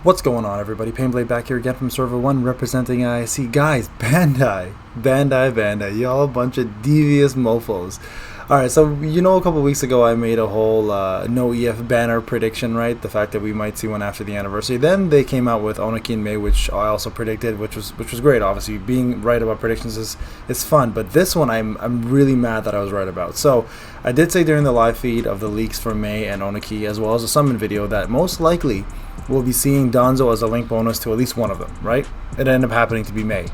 What's going on, everybody? Payneblade back here again from Server 1 representing IIC. Guys, Bandai, y'all a bunch of devious mofos. Alright, so a couple weeks ago I made a whole no EF banner prediction, right? The fact that we might see one after the anniversary. Then they came out with Oniki in May, which I also predicted, which was great. Obviously, being right about predictions is fun, but this one I'm really mad that I was right about. So I did say during the live feed of the leaks for May and Oniki, as well as a summon video, that most likely we'll be seeing Danzo as a link bonus to at least one of them, right? It ended up happening to be May,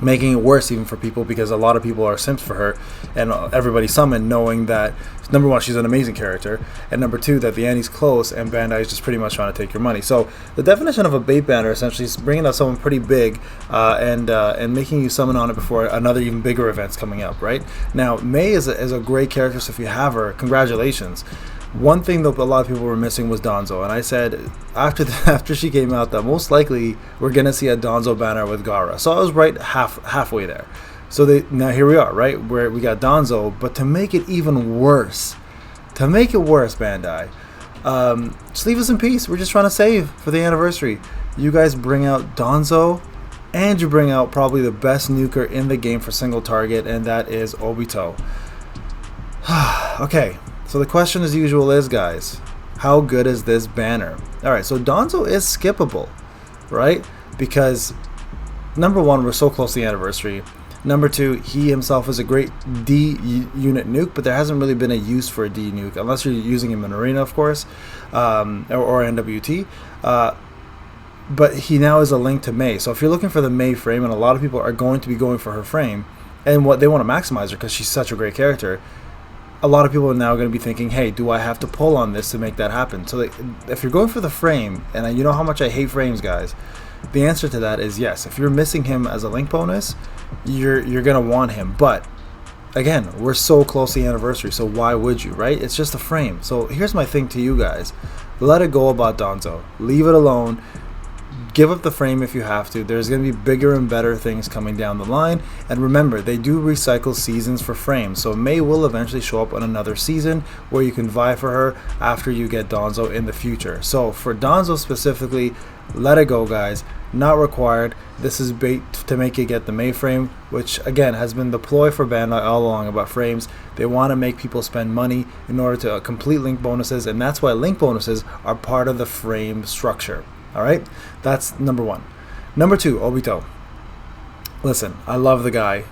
making it worse even for people because a lot of people are simps for her, and everybody summoned knowing that number one, she's an amazing character, and number two, that the Anni's close and Bandai is just pretty much trying to take your money. So the definition of a bait banner essentially is bringing out someone pretty big and making you summon on it before another even bigger event's coming up, right? Now May is a great character, so if you have her, congratulations. One thing that a lot of people were missing was Danzo, and I said after she came out that most likely we're gonna see a Danzo banner with Gaara. So I was right halfway there. So now here we are, right, where we got Danzo, but to make it even worse, Bandai, just leave us in peace. We're just trying to save for the anniversary. You guys bring out Danzo, and you bring out probably the best nuker in the game for single target, and that is Obito. Okay. So the question as usual is, guys, how good is this banner? Alright, so Danzo is skippable, right? Because, number one, we're so close to the anniversary. Number two, he himself is a great D unit nuke, but there hasn't really been a use for a D nuke, unless you're using him in Arena, of course, or NWT. But he now is a link to May. So if you're looking for the May frame, and a lot of people are going to be going for her frame, and what they want to maximize her because she's such a great character, a lot of people are now going to be thinking, hey, do I have to pull on this to make that happen? So if you're going for the frame, and you know how much I hate frames, guys, the answer to that is yes. If you're missing him as a link bonus, you're going to want him. But again, we're so close to the anniversary, so why would you, right? It's just a frame. So here's my thing to you guys. Let it go about Danzo. Leave it alone. Give up the frame if you have to. There's going to be bigger and better things coming down the line. And remember, they do recycle seasons for frames. So May will eventually show up on another season where you can vie for her after you get Danzo in the future. So for Danzo specifically, let it go, guys. Not required. This is bait to make you get the May frame, which again has been the ploy for Bandai all along about frames. They want to make people spend money in order to complete link bonuses, and that's why link bonuses are part of the frame structure. Alright, that's number one. Number two, Obito. Listen, I love the guy.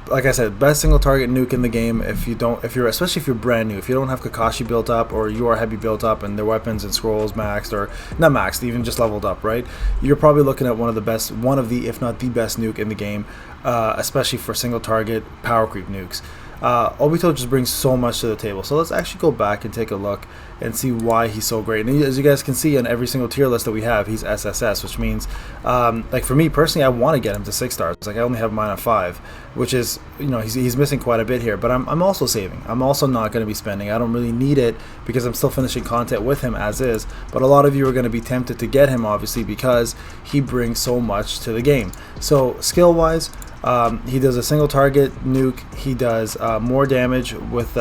Like I said, best single target nuke in the game. Especially if you're brand new, if you don't have Kakashi built up, or you are heavy built up and their weapons and scrolls maxed, or not maxed, even just leveled up, right? You're probably looking at one of the if not the best nuke in the game, especially for single target power creep nukes. Obito just brings so much to the table. So let's actually go back and take a look and see why he's so great. And as you guys can see on every single tier list that we have, he's SSS, which means like for me personally, I want to get him to 6 stars. Like I only have mine at 5, which is, he's missing quite a bit here, but I'm also saving. I'm also not going to be spending. I don't really need it because I'm still finishing content with him as is, but a lot of you are going to be tempted to get him obviously because he brings so much to the game. So skill wise, he does a single target nuke. He does more damage with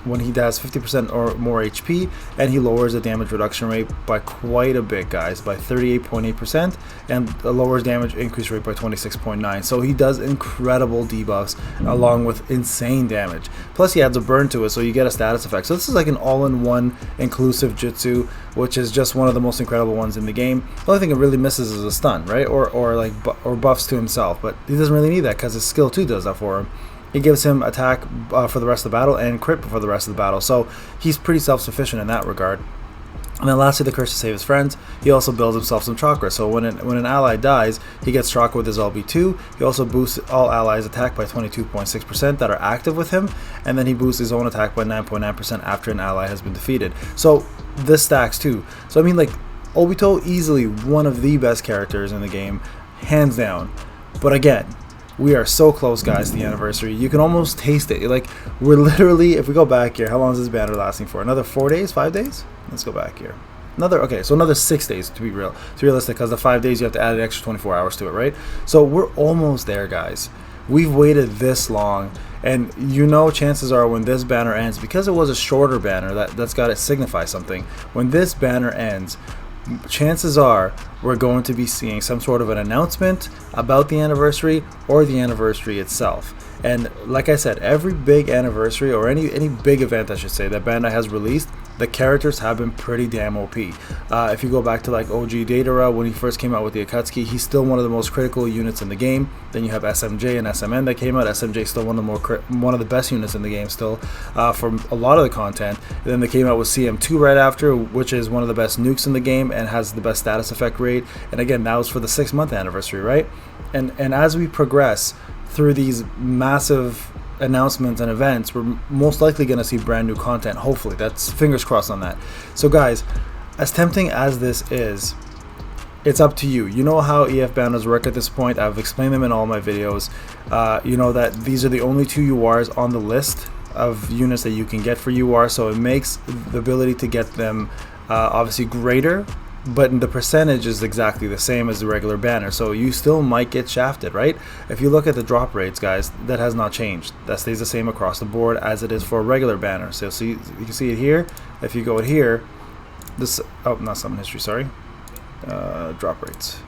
when he does 50% or more HP, and he lowers the damage reduction rate by quite a bit, guys, by 38.8%, and lowers damage increase rate by 26.9%. So he does incredible debuffs along with insane damage. Plus he adds a burn to it, so you get a status effect. So this is like an all-in-one inclusive jutsu, which is just one of the most incredible ones in the game. The only thing it really misses is a stun, right, or buffs to himself, but he doesn't really need that because his skill 2 does that for him. It gives him attack for the rest of the battle and crit for the rest of the battle, so he's pretty self-sufficient in that regard. And then lastly, the curse to save his friends. He also builds himself some chakra, so when an ally dies, he gets chakra with his LB2. He also boosts all allies' attack by 22.6% that are active with him, and then he boosts his own attack by 9.9% after an ally has been defeated. So this stacks too. So I mean, like, Obito, easily one of the best characters in the game, hands down. But again, we are so close, guys, to the anniversary. You can almost taste it. Like, we're literally, if we go back here, how long is this banner lasting for? Another 4 days? 5 days? Let's go back here. So another 6 days to be realistic, because the 5 days you have to add an extra 24 hours to it, right? So we're almost there, guys. We've waited this long, and chances are when this banner ends, because it was a shorter banner, that's got to signify something. When this banner ends, chances are we're going to be seeing some sort of an announcement about the anniversary or the anniversary itself. And like I said, every big anniversary, or any big event I should say, that Bandai has released, the characters have been pretty damn OP. If you go back to like OG Datara, when he first came out with the Akatsuki, he's still one of the most critical units in the game. Then you have SMJ and SMN that came out. SMJ is still one of the best units in the game still, for a lot of the content. And then they came out with CM2 right after, which is one of the best nukes in the game and has the best status effect rate. And again, that was for the 6-month anniversary, right? And as we progress through these massive announcements and events, we're most likely going to see brand new content. Hopefully, that's fingers crossed on that. So guys, as tempting as this is, it's up to you. You know how EF banners work at this point. I've explained them in all my videos. You know that these are the only 2 URs on the list of units that you can get for UR, so it makes the ability to get them obviously greater, but the percentage is exactly the same as the regular banner, so you still might get shafted, right? If you look at the drop rates, guys, that has not changed. That stays the same across the board as it is for a regular banner. So see, you can see it here. If you go here, this, oh, not summon history, sorry, drop rates.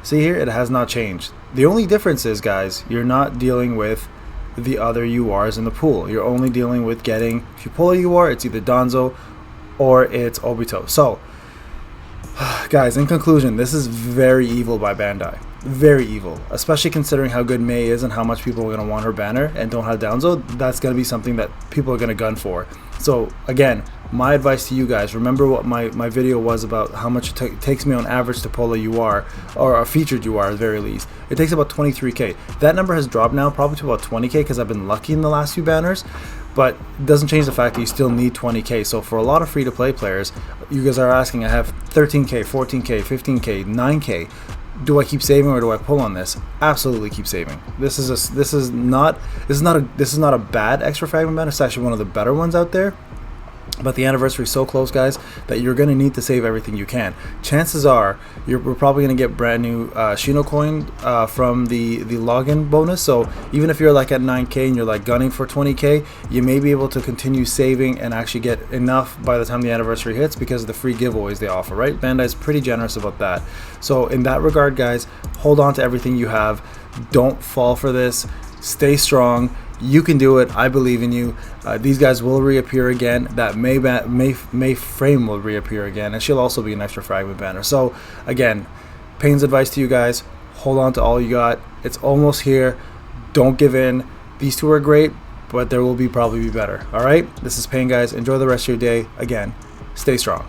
See here, it has not changed. The only difference is, guys, you're not dealing with the other URs in the pool. You're only dealing with getting, if you pull a UR, it's either Danzo or it's Obito. So guys, in conclusion, this is very evil by Bandai. Very evil, especially considering how good Mei is and how much people are going to want her banner and don't have Danzo. That's going to be something that people are going to gun for. So again, my advice to you guys, remember what my video was about, how much it takes me on average to pull a UR, or a featured UR at the very least. It takes about 23k. That number has dropped now probably to about 20k because I've been lucky in the last few banners, but it doesn't change the fact that you still need 20k. So for a lot of free-to-play players, you guys are asking, I have 13k, 14k, 15k, 9k. Do I keep saving or do I pull on this? Absolutely keep saving. This is not a bad extra fragment banner. It's actually one of the better ones out there. But the anniversary is so close, guys, that you're going to need to save everything you can. Chances are we're probably going to get brand new Shino coin from the login bonus. So even if you're like at 9k and you're like gunning for 20k, you may be able to continue saving and actually get enough by the time the anniversary hits because of the free giveaways they offer, right? Bandai's pretty generous about that. So in that regard, guys, hold on to everything you have. Don't fall for this. Stay strong. You can do it. I believe in you. These guys will reappear again. That May frame will reappear again, and she'll also be an extra fragment banner. So again, Payne's advice to you guys: hold on to all you got. It's almost here. Don't give in. These 2 are great, but there will probably be better. All right. This is Payne, guys. Enjoy the rest of your day. Again, stay strong.